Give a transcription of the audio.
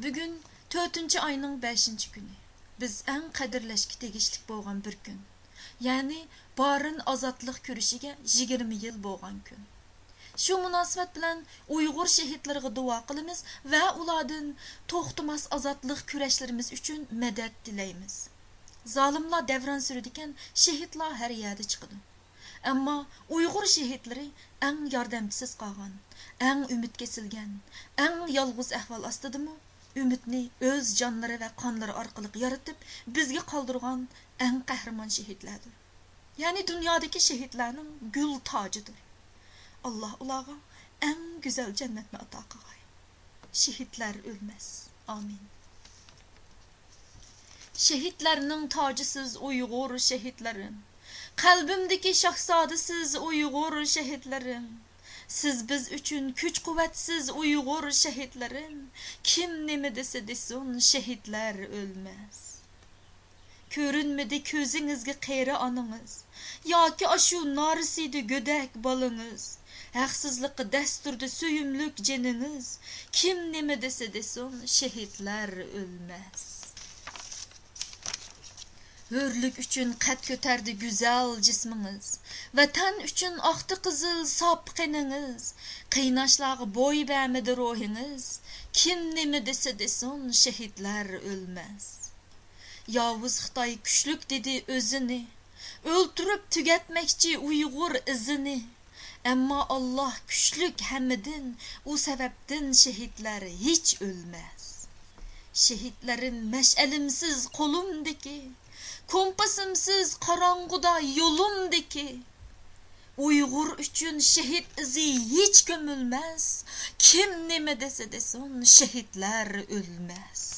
Bugün 4-cü ayının 5-ci günü. Biz ən qədirləşki tegishlik bolğan bir gün. Yani barın azadlıq körüşüge 20 yıl bolğan gün. Şu münasibət bilen Uyghur şehitlerine dua qılımız ve ulardan toxtumas azadlıq küreşlerimiz üçün medet dileyimiz. Zalimlar devran sürüdiken şehitler her yerde çıkıdı. Ama Uyghur şehitleri ən yardımcısız qalğan, ən ümid kesilgen, ən yalğız ahval astıdımı? Ümitni öz canları ve kanları arkalık yaratıp bizge kaldırgan en kahraman şehitlerdir. Yani dünyadaki şehitlerin gül tacıdır. Allah ulağa en güzel cennetini ata kılay. Şehitler ölmez. Amin. Şehitlerinin tacısız Uyghur şehitlerim. Kalbimdeki şahzadesiz Uyghur şehitlerim. Siz biz üçün güç kuvvetsiz Uyghur şehitlerim. Kim neme dese desin şehitler ölmez. Körünmedi közünüzge qeyri anınız. Ya ki aşu narisiydi gödek balınız. Haksızlıkı desturdu söyümlük ceniniz. Kim neme dese desin şehitler ölmez. Hürlük üçün qət köterdi güzel cisminiz. Vatan üçün aktı kızıl sap qeniniz. Qiynaşlağı boy bəmidi ruhiniz. Kim neme dese desin şehitler ölmez. Yavuz Xitay güçlük dedi özünü. Öldürüp tügetmekçi Uyghur izini. Ama Allah güçlük hemidin. O sebepten şehitler hiç ölmez. Şehitlerin meşelimsiz kolumdaki. Kompasımsız karanguda yolumdaki. Uyghur üçün şehit izi hiç gömülmez. Kim neme dese desin şehitler ölmez.